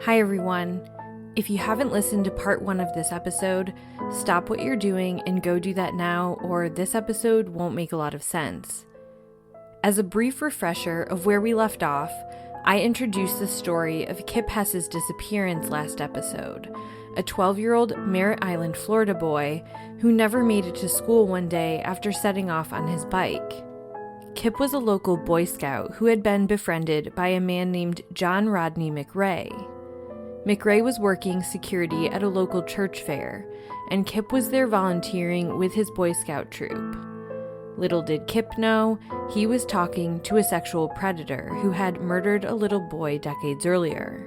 Hi everyone. If you haven't listened to part 1 of this episode, stop what you're doing and go do that now, or this episode won't make a lot of sense. As a brief refresher of where we left off, I introduced the story of Kip Hess's disappearance last episode, a 12-year-old Merritt Island, Florida boy who never made it to school one day after setting off on his bike. Kip was a local Boy Scout who had been befriended by a man named John Rodney McRae. McRae was working security at a local church fair, and Kip was there volunteering with his Boy Scout troop. Little did Kip know, he was talking to a sexual predator who had murdered a little boy decades earlier.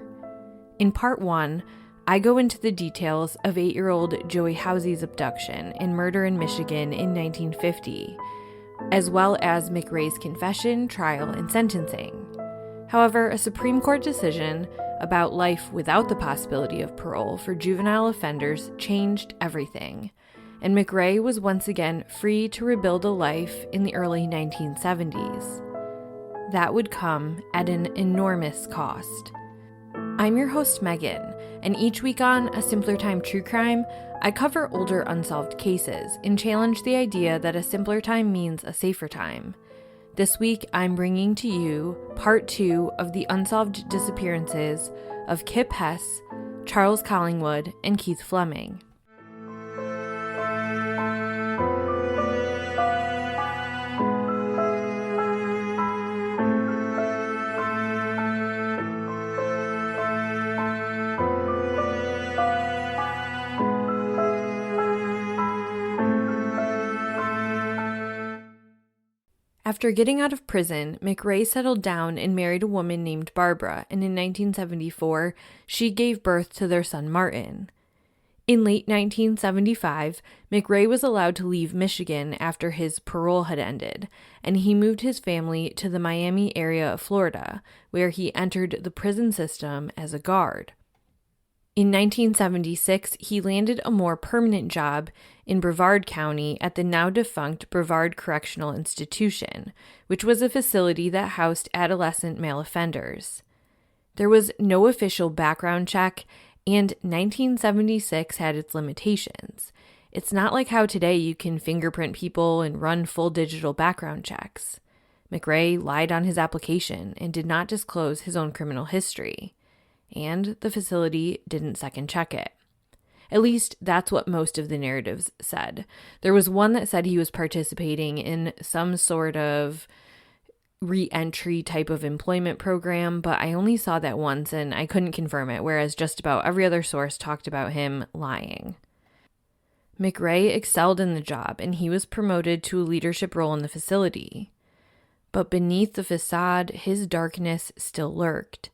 In part 1, I go into the details of 8-year-old Joey Housey's abduction and murder in Michigan in 1950, as well as McRae's confession, trial, and sentencing. However, a Supreme Court decision about life without the possibility of parole for juvenile offenders changed everything, and McRae was once again free to rebuild a life in the early 1970s. That would come at an enormous cost. I'm your host, Megan, and each week on A Simpler Time True Crime, I cover older unsolved cases and challenge the idea that a simpler time means a safer time. This week, I'm bringing to you part 2 of the unsolved disappearances of Kip Hess, Charles Collingwood, and Keith Fleming. After getting out of prison, McRae settled down and married a woman named Barbara, and in 1974, she gave birth to their son Martin. In late 1975, McRae was allowed to leave Michigan after his parole had ended, and he moved his family to the Miami area of Florida, where he entered the prison system as a guard. In 1976, he landed a more permanent job in Brevard County at the now-defunct Brevard Correctional Institution, which was a facility that housed adolescent male offenders. There was no official background check, and 1976 had its limitations. It's not like how today you can fingerprint people and run full digital background checks. McRae lied on his application and did not disclose his own criminal history. And the facility didn't second check it. At least that's what most of the narratives said. There was one that said he was participating in some sort of re-entry type of employment program, but I only saw that once and I couldn't confirm it, whereas just about every other source talked about him lying. McRae excelled in the job and he was promoted to a leadership role in the facility. But beneath the facade, his darkness still lurked.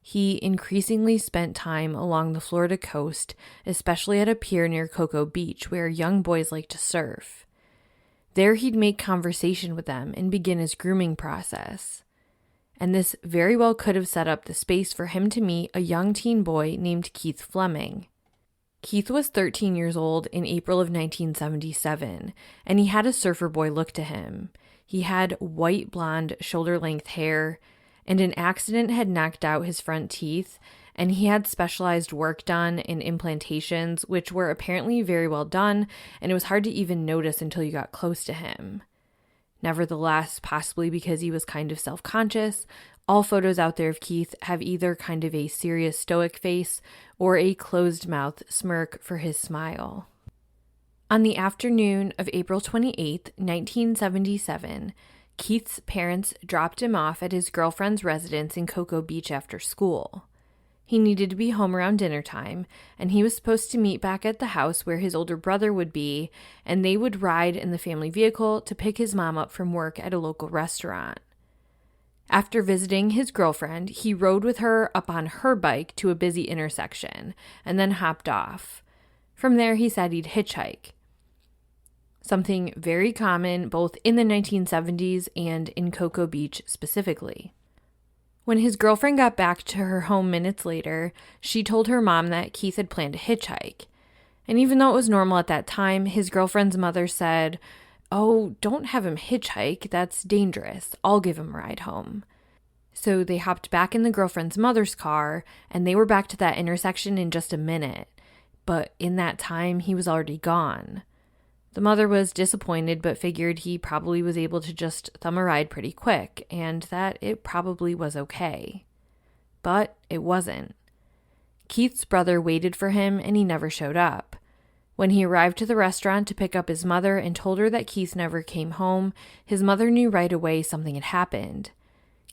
He increasingly spent time along the Florida coast, especially at a pier near Cocoa Beach, where young boys like to surf. There he'd make conversation with them and begin his grooming process. And this very well could have set up the space for him to meet a young teen boy named Keith Fleming. Keith was 13 years old in April of 1977, and he had a surfer boy look to him. He had white blonde shoulder-length hair, and an accident had knocked out his front teeth, and he had specialized work done in implantations, which were apparently very well done, and it was hard to even notice until you got close to him. Nevertheless, possibly because he was kind of self-conscious, all photos out there of Keith have either kind of a serious stoic face or a closed-mouth smirk for his smile. On the afternoon of April 28, 1977, Keith's parents dropped him off at his girlfriend's residence in Cocoa Beach after school. He needed to be home around dinner time, and he was supposed to meet back at the house where his older brother would be, and they would ride in the family vehicle to pick his mom up from work at a local restaurant. After visiting his girlfriend, he rode with her up on her bike to a busy intersection, and then hopped off. From there, he said he'd hitchhike. Something very common both in the 1970s and in Cocoa Beach specifically. When his girlfriend got back to her home minutes later, she told her mom that Keith had planned to hitchhike. And even though it was normal at that time, his girlfriend's mother said, "Oh, don't have him hitchhike, that's dangerous. I'll give him a ride home." So they hopped back in the girlfriend's mother's car, and they were back to that intersection in just a minute. But in that time, he was already gone. The mother was disappointed, but figured he probably was able to just thumb a ride pretty quick, and that it probably was okay. But it wasn't. Keith's brother waited for him, and he never showed up. When he arrived to the restaurant to pick up his mother and told her that Keith never came home, his mother knew right away something had happened.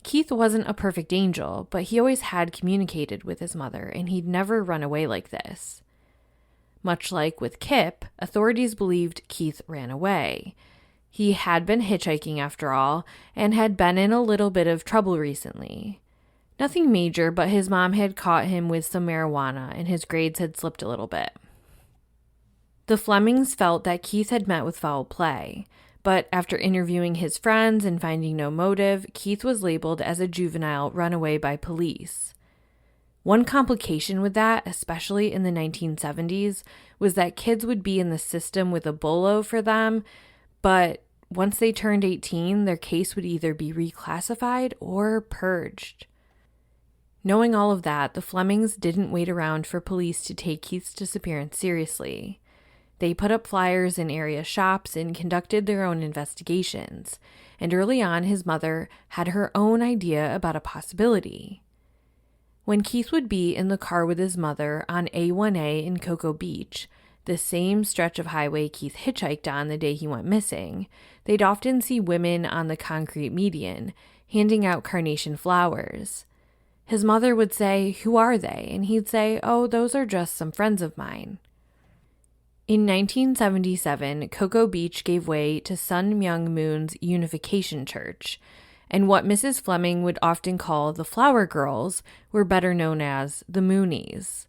Keith wasn't a perfect angel, but he always had communicated with his mother, and he'd never run away like this. Much like with Kip, authorities believed Keith ran away. He had been hitchhiking after all, and had been in a little bit of trouble recently. Nothing major, but his mom had caught him with some marijuana, and his grades had slipped a little bit. The Flemings felt that Keith had met with foul play, but after interviewing his friends and finding no motive, Keith was labeled as a juvenile runaway by police. One complication with that, especially in the 1970s, was that kids would be in the system with a bolo for them, but once they turned 18, their case would either be reclassified or purged. Knowing all of that, the Flemings didn't wait around for police to take Keith's disappearance seriously. They put up flyers in area shops and conducted their own investigations, and early on his mother had her own idea about a possibility. When Keith would be in the car with his mother on A1A in Cocoa Beach, the same stretch of highway Keith hitchhiked on the day he went missing, they'd often see women on the concrete median, handing out carnation flowers. His mother would say, "Who are they?" And he'd say, "Oh, those are just some friends of mine." In 1977, Cocoa Beach gave way to Sun Myung Moon's Unification Church, and what Mrs. Fleming would often call the Flower Girls were better known as the Moonies.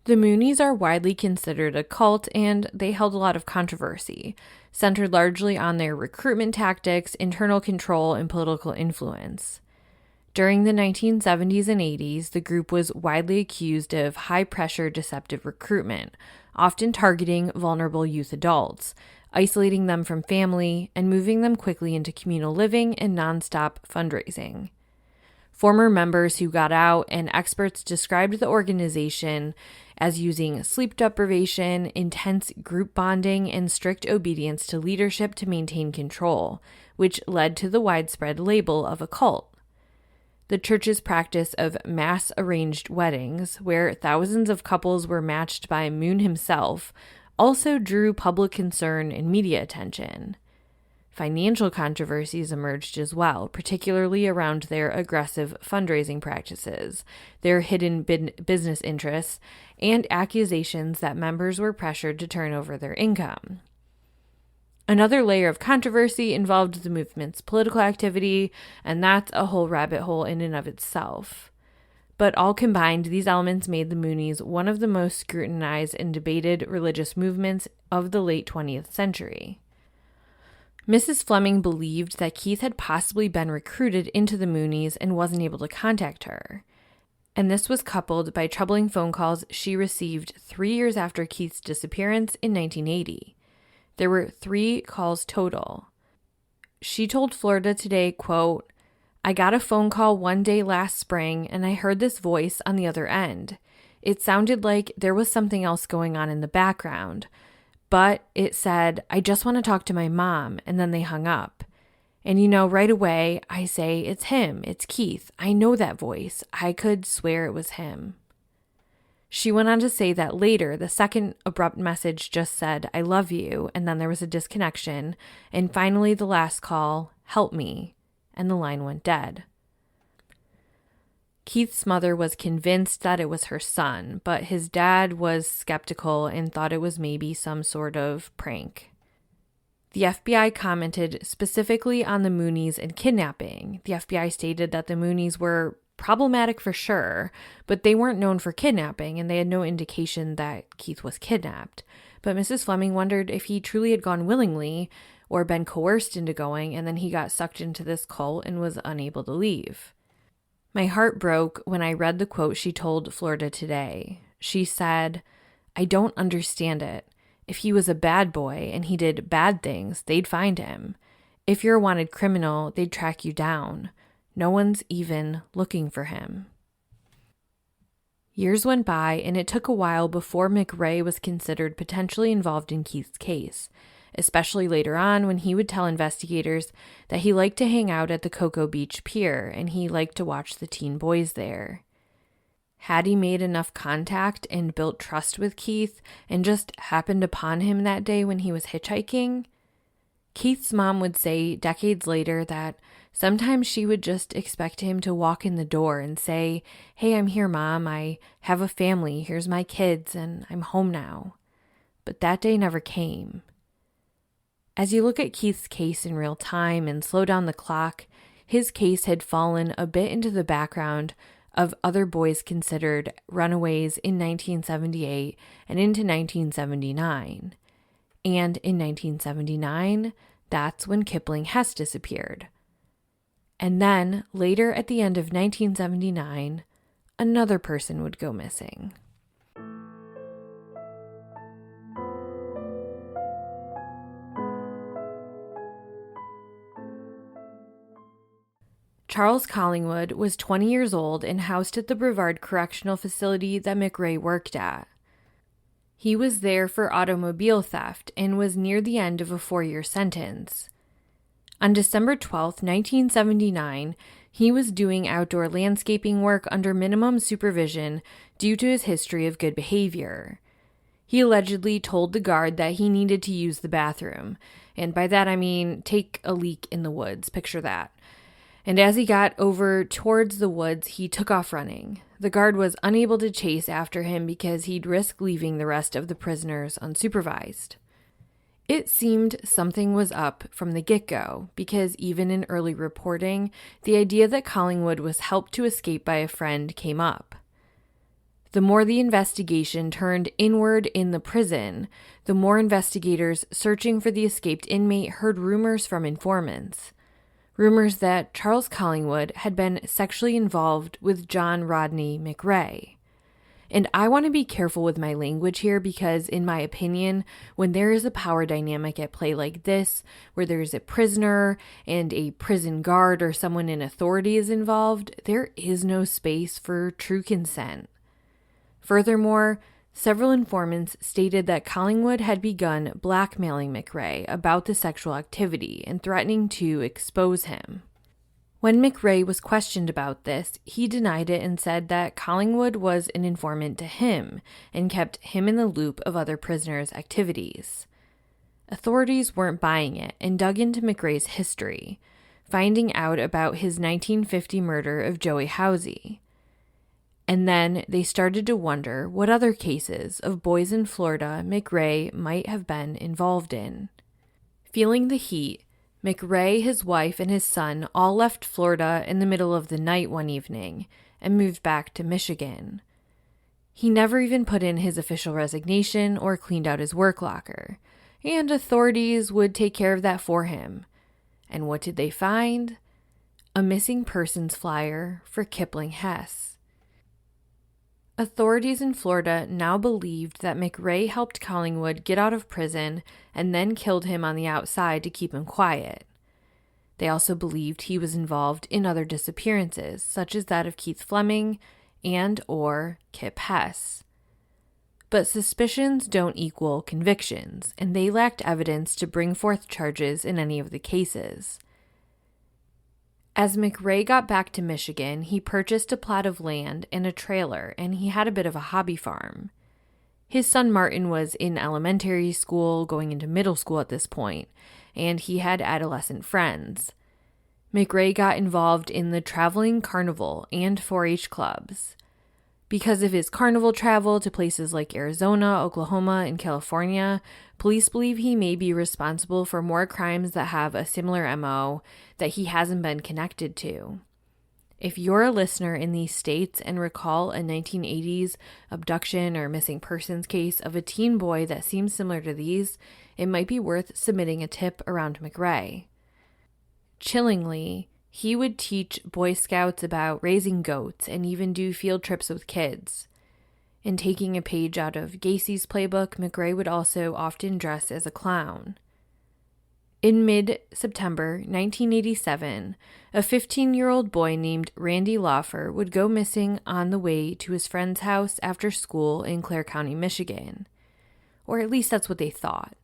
The Moonies are widely considered a cult, and they held a lot of controversy, centered largely on their recruitment tactics, internal control, and political influence. During the 1970s and 80s, the group was widely accused of high-pressure deceptive recruitment, often targeting vulnerable youth adults, isolating them from family, and moving them quickly into communal living and nonstop fundraising. Former members who got out and experts described the organization as using sleep deprivation, intense group bonding, and strict obedience to leadership to maintain control, which led to the widespread label of a cult. The church's practice of mass arranged weddings, where thousands of couples were matched by Moon himself, also drew public concern and media attention. Financial controversies emerged as well, particularly around their aggressive fundraising practices, their hidden business interests, and accusations that members were pressured to turn over their income. Another layer of controversy involved the movement's political activity, and that's a whole rabbit hole in and of itself. But all combined, these elements made the Moonies one of the most scrutinized and debated religious movements of the late 20th century. Mrs. Fleming believed that Keith had possibly been recruited into the Moonies and wasn't able to contact her. And this was coupled by troubling phone calls she received 3 years after Keith's disappearance in 1980. There were 3 calls total. She told Florida Today, quote, "I got a phone call one day last spring and I heard this voice on the other end. It sounded like there was something else going on in the background, but it said, 'I just want to talk to my mom,' and then they hung up. And right away I say, 'It's him, it's Keith. I know that voice. I could swear it was him.'" She went on to say that later, the second abrupt message just said, "I love you," and then there was a disconnection, and finally the last call, "Help me," and the line went dead. Keith's mother was convinced that it was her son, but his dad was skeptical and thought it was maybe some sort of prank. The FBI commented specifically on the Moonies and kidnapping. The FBI stated that the Moonies were problematic for sure, but they weren't known for kidnapping, and they had no indication that Keith was kidnapped. But Mrs. Fleming wondered if he truly had gone willingly or been coerced into going, and then he got sucked into this cult and was unable to leave. My heart broke when I read the quote she told Florida Today. She said, "I don't understand it. If he was a bad boy and he did bad things, they'd find him. If you're a wanted criminal, they'd track you down. No one's even looking for him. Years went by, and it took a while before McRae was considered potentially involved in Keith's case, especially later on when he would tell investigators that he liked to hang out at the Cocoa Beach Pier and he liked to watch the teen boys there. Had he made enough contact and built trust with Keith and just happened upon him that day when he was hitchhiking? Keith's mom would say decades later that sometimes she would just expect him to walk in the door and say, "Hey, I'm here, Mom. I have a family. Here's my kids, and I'm home now." But that day never came. As you look at Keith's case in real time and slow down the clock, his case had fallen a bit into the background of other boys considered runaways in 1978 and into 1979. And in 1979, that's when Kipling Hess disappeared. And then, later at the end of 1979, another person would go missing. Charles Collingwood was 20 years old and housed at the Brevard Correctional Facility that McRae worked at. He was there for automobile theft and was near the end of a 4-year sentence. On December 12, 1979, he was doing outdoor landscaping work under minimum supervision due to his history of good behavior. He allegedly told the guard that he needed to use the bathroom, and by that I mean take a leak in the woods, picture that. And as he got over towards the woods, he took off running. The guard was unable to chase after him because he'd risk leaving the rest of the prisoners unsupervised. It seemed something was up from the get-go, because even in early reporting, the idea that Collingwood was helped to escape by a friend came up. The more the investigation turned inward in the prison, the more investigators searching for the escaped inmate heard rumors from informants. Rumors that Charles Collingwood had been sexually involved with John Rodney McRae. And I want to be careful with my language here because, in my opinion, when there is a power dynamic at play like this, where there is a prisoner and a prison guard or someone in authority is involved, there is no space for true consent. Furthermore, several informants stated that Collingwood had begun blackmailing McRae about the sexual activity and threatening to expose him. When McRae was questioned about this, he denied it and said that Collingwood was an informant to him and kept him in the loop of other prisoners' activities. Authorities weren't buying it and dug into McRae's history, finding out about his 1950 murder of Joey Housey. And then they started to wonder what other cases of boys in Florida McRae might have been involved in. Feeling the heat, McRae, his wife, and his son all left Florida in the middle of the night one evening and moved back to Michigan. He never even put in his official resignation or cleaned out his work locker, and authorities would take care of that for him. And what did they find? A missing persons flyer for Kipling Hess. Authorities in Florida now believed that McRae helped Collingwood get out of prison and then killed him on the outside to keep him quiet. They also believed he was involved in other disappearances, such as that of Keith Fleming and/or Kip Hess. But suspicions don't equal convictions, and they lacked evidence to bring forth charges in any of the cases. As McRae got back to Michigan, he purchased a plot of land and a trailer, and he had a bit of a hobby farm. His son Martin was in elementary school, going into middle school at this point, and he had adolescent friends. McRae got involved in the traveling carnival and 4-H clubs. Because of his carnival travel to places like Arizona, Oklahoma, and California, police believe he may be responsible for more crimes that have a similar MO that he hasn't been connected to. If you're a listener in these states and recall a 1980s abduction or missing persons case of a teen boy that seems similar to these, it might be worth submitting a tip around McRae. Chillingly, he would teach Boy Scouts about raising goats and even do field trips with kids. In taking a page out of Gacy's playbook, McRae would also often dress as a clown. In mid-September 1987, a 15-year-old boy named Randy Laufer would go missing on the way to his friend's house after school in Clare County, Michigan. Or at least that's what they thought.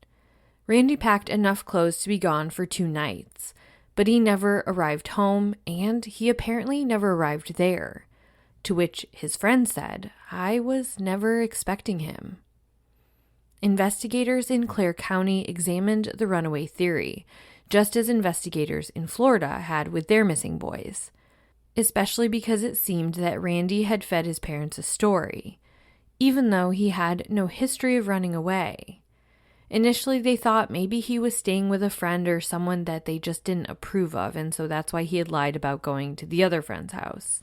Randy packed enough clothes to be gone for 2 nights, but he never arrived home, and he apparently never arrived there. To which his friend said, "I was never expecting him." Investigators in Clare County examined the runaway theory, just as investigators in Florida had with their missing boys, especially because it seemed that Randy had fed his parents a story, even though he had no history of running away. Initially, they thought maybe he was staying with a friend or someone that they just didn't approve of, and so that's why he had lied about going to the other friend's house.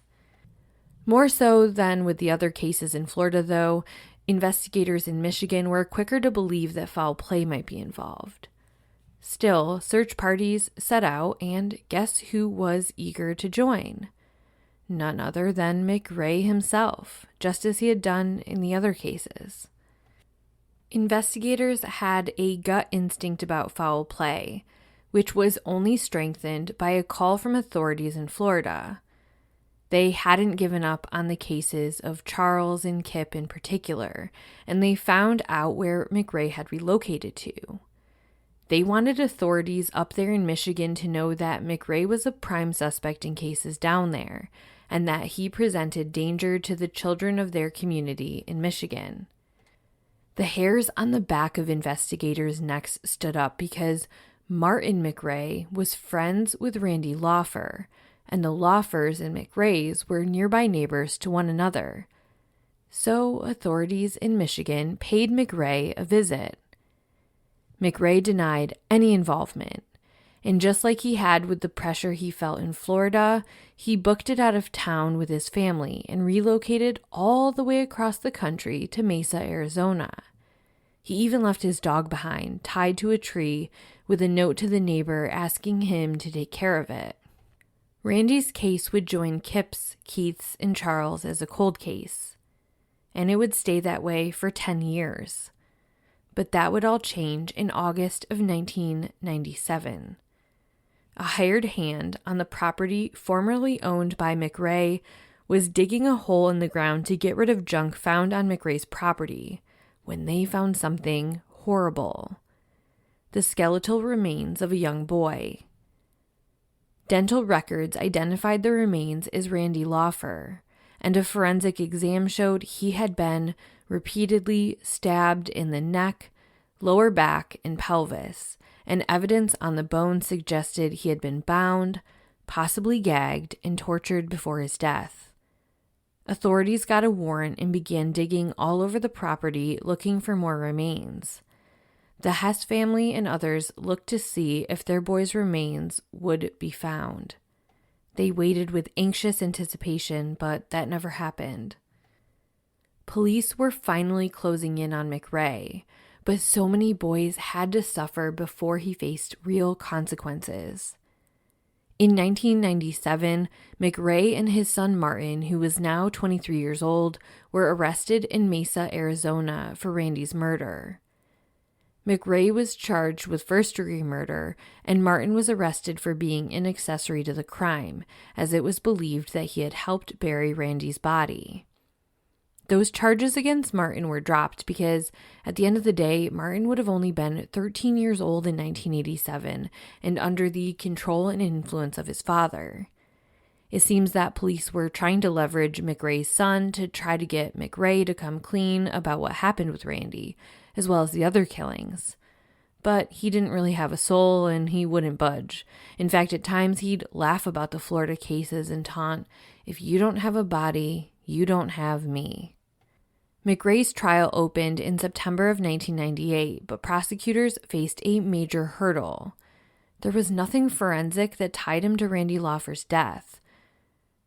More so than with the other cases in Florida, though, investigators in Michigan were quicker to believe that foul play might be involved. Still, search parties set out, and guess who was eager to join? None other than McRae himself, just as he had done in the other cases. Investigators had a gut instinct about foul play, which was only strengthened by a call from authorities in Florida. They hadn't given up on the cases of Charles and Kip in particular, and they found out where McRae had relocated to. They wanted authorities up there in Michigan to know that McRae was a prime suspect in cases down there, and that he presented danger to the children of their community in Michigan. The hairs on the back of investigators' necks stood up because Martin McRae was friends with Randy Laufer, and the Laufers and McRaes were nearby neighbors to one another. So authorities in Michigan paid McRae a visit. McRae denied any involvement, and just like he had with the pressure he felt in Florida, he booked it out of town with his family and relocated all the way across the country to Mesa, Arizona. He even left his dog behind, tied to a tree, with a note to the neighbor asking him to take care of it. Randy's case would join Kip's, Keith's, and Charles as a cold case, and it would stay that way for 10 years. But that would all change in August of 1997. A hired hand on the property formerly owned by McRae was digging a hole in the ground to get rid of junk found on McRae's property when they found something horrible: the skeletal remains of a young boy. Dental records identified the remains as Randy Laufer, and a forensic exam showed he had been repeatedly stabbed in the neck, lower back, and pelvis, and evidence on the bone suggested he had been bound, possibly gagged, and tortured before his death. Authorities got a warrant and began digging all over the property looking for more remains. The Hess family and others looked to see if their boy's remains would be found. They waited with anxious anticipation, but that never happened. Police were finally closing in on McRae, but so many boys had to suffer before he faced real consequences. In 1997, McRae and his son Martin, who was now 23 years old, were arrested in Mesa, Arizona for Randy's murder. McRae was charged with first-degree murder, and Martin was arrested for being an accessory to the crime, as it was believed that he had helped bury Randy's body. Those charges against Martin were dropped because, at the end of the day, Martin would have only been 13 years old in 1987 and under the control and influence of his father. It seems that police were trying to leverage McRae's son to try to get McRae to come clean about what happened with Randy, as well as the other killings. But he didn't really have a soul, and he wouldn't budge. In fact, at times he'd laugh about the Florida cases and taunt, "If you don't have a body, you don't have me." McRae's trial opened in September of 1998, but prosecutors faced a major hurdle. There was nothing forensic that tied him to Randy Laufer's death.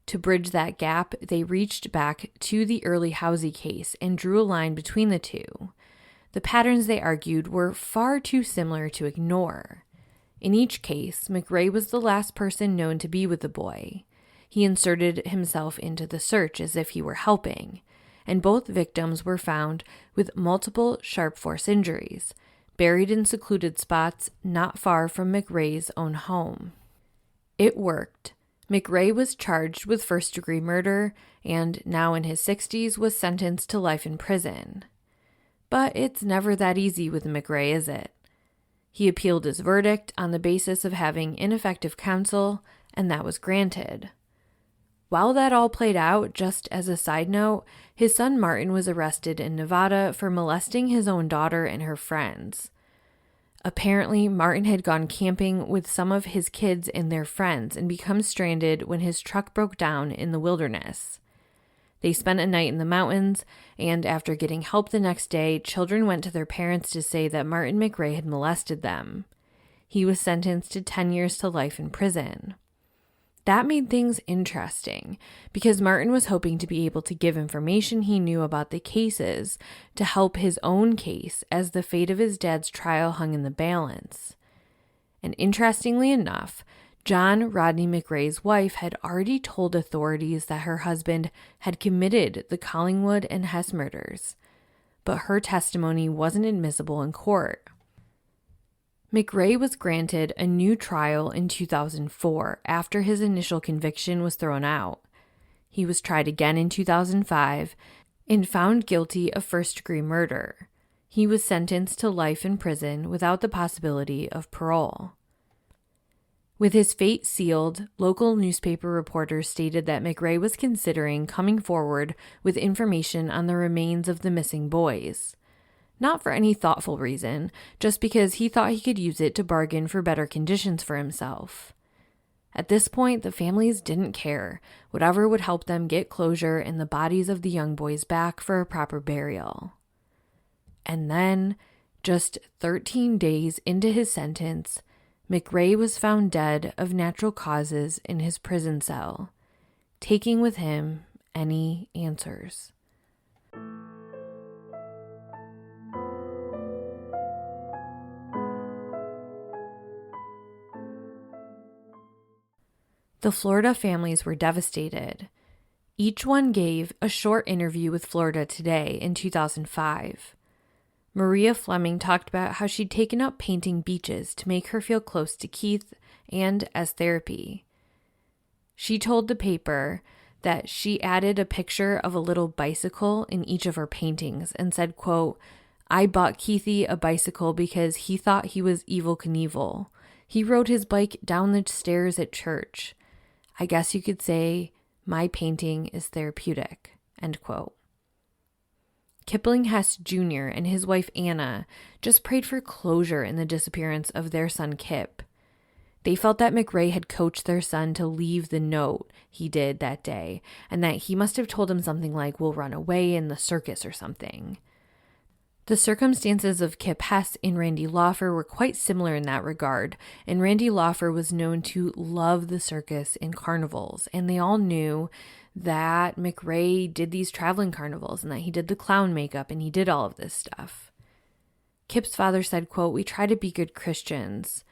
To bridge that gap, they reached back to the early Housey case and drew a line between the two. The patterns, they argued, were far too similar to ignore. In each case, McRae was the last person known to be with the boy. He inserted himself into the search as if he were helping, and both victims were found with multiple sharp force injuries, buried in secluded spots not far from McRae's own home. It worked. McRae was charged with first-degree murder and, now in his 60s, was sentenced to life in prison. But it's never that easy with McRae, is it? He appealed his verdict on the basis of having ineffective counsel, and that was granted. While that all played out, just as a side note, his son Martin was arrested in Nevada for molesting his own daughter and her friends. Apparently, Martin had gone camping with some of his kids and their friends and become stranded when his truck broke down in the wilderness. They spent a night in the mountains, and after getting help the next day, children went to their parents to say that Martin McRae had molested them. He was sentenced to 10 years to life in prison. That made things interesting because Martin was hoping to be able to give information he knew about the cases to help his own case as the fate of his dad's trial hung in the balance. And interestingly enough, John Rodney McRae's wife had already told authorities that her husband had committed the Collingwood and Hess murders, but her testimony wasn't admissible in court. McRae was granted a new trial in 2004 after his initial conviction was thrown out. He was tried again in 2005 and found guilty of first-degree murder. He was sentenced to life in prison without the possibility of parole. With his fate sealed, local newspaper reporters stated that McRae was considering coming forward with information on the remains of the missing boys. Not for any thoughtful reason, just because he thought he could use it to bargain for better conditions for himself. At this point, the families didn't care. Whatever would help them get closure and the bodies of the young boys back for a proper burial. And then, just 13 days into his sentence, McRae was found dead of natural causes in his prison cell, taking with him any answers. The Florida families were devastated. Each one gave a short interview with Florida Today in 2005. Maria Fleming talked about how she'd taken up painting beaches to make her feel close to Keith and as therapy. She told the paper that she added a picture of a little bicycle in each of her paintings and said, quote, "I bought Keithy a bicycle because he thought he was Evel Knievel. He rode his bike down the stairs at church. I guess you could say my painting is therapeutic," end quote. Kipling Hess Jr. and his wife Anna just prayed for closure in the disappearance of their son Kip. They felt that McRae had coached their son to leave the note he did that day, and that he must have told him something like, "We'll run away in the circus" or something. The circumstances of Kip Hess and Randy Laufer were quite similar in that regard, and Randy Laufer was known to love the circus and carnivals, and they all knew that McRae did these traveling carnivals and that he did the clown makeup and he did all of this stuff. Kip's father said, quote, "We try to be good Christians.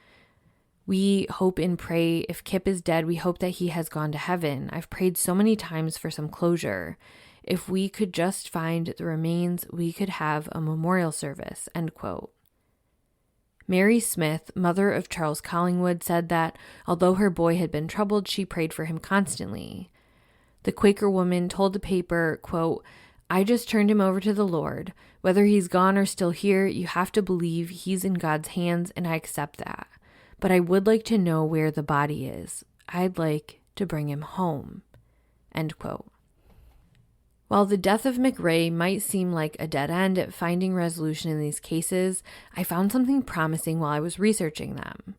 We hope and pray if Kip is dead, we hope that he has gone to heaven. I've prayed so many times for some closure. If we could just find the remains, we could have a memorial service," end quote. Mary Smith, mother of Charles Collingwood, said that although her boy had been troubled, she prayed for him constantly. The Quaker woman told the paper, quote, "I just turned him over to the Lord. Whether he's gone or still here, you have to believe he's in God's hands, and I accept that. But I would like to know where the body is. I'd like to bring him home," end quote. While the death of McRae might seem like a dead end at finding resolution in these cases, I found something promising while I was researching them.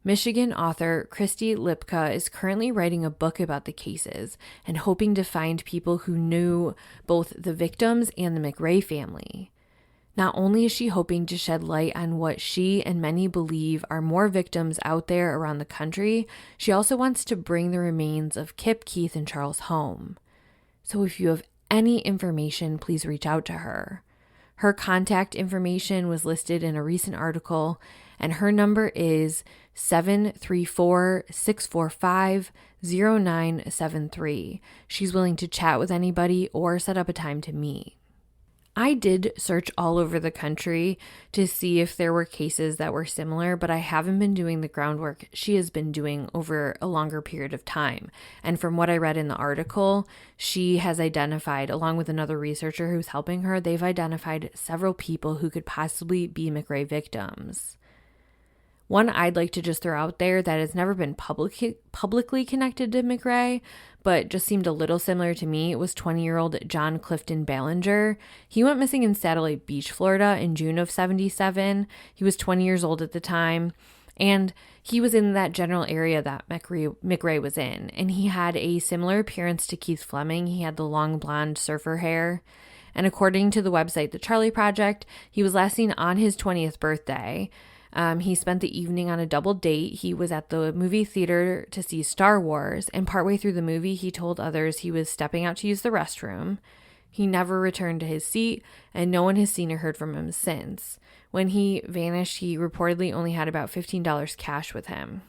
Michigan author Christie Lypka is currently writing a book about the cases and hoping to find people who knew both the victims and the McRae family. Not only is she hoping to shed light on what she and many believe are more victims out there around the country, she also wants to bring the remains of Kip, Keith, and Charles home. So if you have any information, please reach out to her. Her contact information was listed in a recent article, and her number is 734-645-0973. She's willing to chat with anybody or set up a time to meet. I did search all over the country to see if there were cases that were similar, but I haven't been doing the groundwork she has been doing over a longer period of time. And from what I read in the article, she has identified, along with another researcher who's helping her, they've identified several people who could possibly be McRae victims. One I'd like to just throw out there that has never been publicly connected to McRae, but just seemed a little similar to me, was 20-year-old John Clifton Ballinger. He went missing in Satellite Beach, Florida in June of 1977. He was 20 years old at the time, and he was in that general area that McRae was in, and he had a similar appearance to Keith Fleming. He had the long blonde surfer hair. And according to the website The Charlie Project, he was last seen on his 20th birthday. He spent the evening on a double date. He was at the movie theater to see Star Wars, and partway through the movie, he told others he was stepping out to use the restroom. He never returned to his seat, and no one has seen or heard from him since. When he vanished, he reportedly only had about $15 cash with him.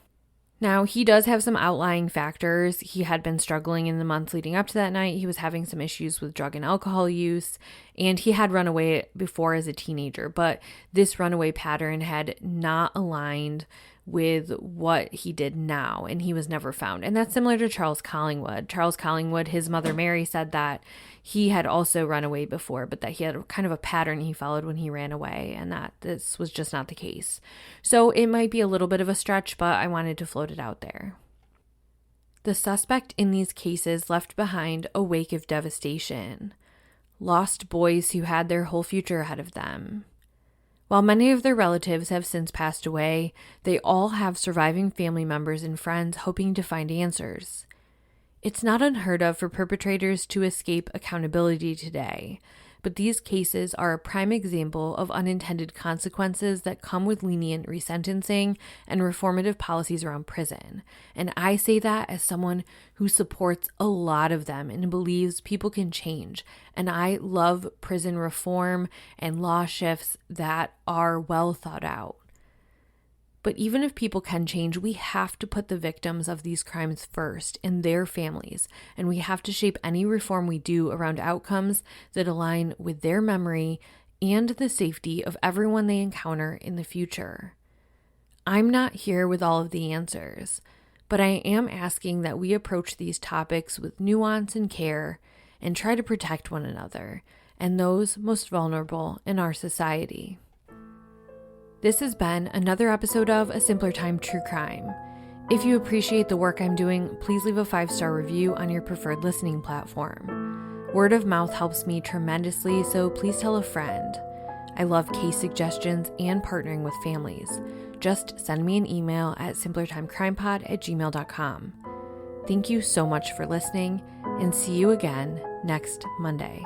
Now, he does have some outlying factors. He had been struggling in the months leading up to that night. He was having some issues with drug and alcohol use, and he had run away before as a teenager, but this runaway pattern had not aligned with what he did now, and he was never found. And that's similar to Charles Collingwood. Charles Collingwood, his mother Mary said that he had also run away before, but that he had kind of a pattern he followed when he ran away, and that this was just not the case. So it might be a little bit of a stretch, but I wanted to float it out there. The suspect in these cases left behind a wake of devastation. Lost boys who had their whole future ahead of them. While many of their relatives have since passed away, they all have surviving family members and friends hoping to find answers. It's not unheard of for perpetrators to escape accountability today, but these cases are a prime example of unintended consequences that come with lenient resentencing and reformative policies around prison. And I say that as someone who supports a lot of them and believes people can change. And I love prison reform and law shifts that are well thought out. But even if people can change, we have to put the victims of these crimes first and their families, and we have to shape any reform we do around outcomes that align with their memory and the safety of everyone they encounter in the future. I'm not here with all of the answers, but I am asking that we approach these topics with nuance and care and try to protect one another and those most vulnerable in our society. This has been another episode of A Simpler Time True Crime. If you appreciate the work I'm doing, please leave a 5-star review on your preferred listening platform. Word of mouth helps me tremendously, so please tell a friend. I love case suggestions and partnering with families. Just send me an email at simplertimecrimepod@gmail.com. Thank you so much for listening, and see you again next Monday.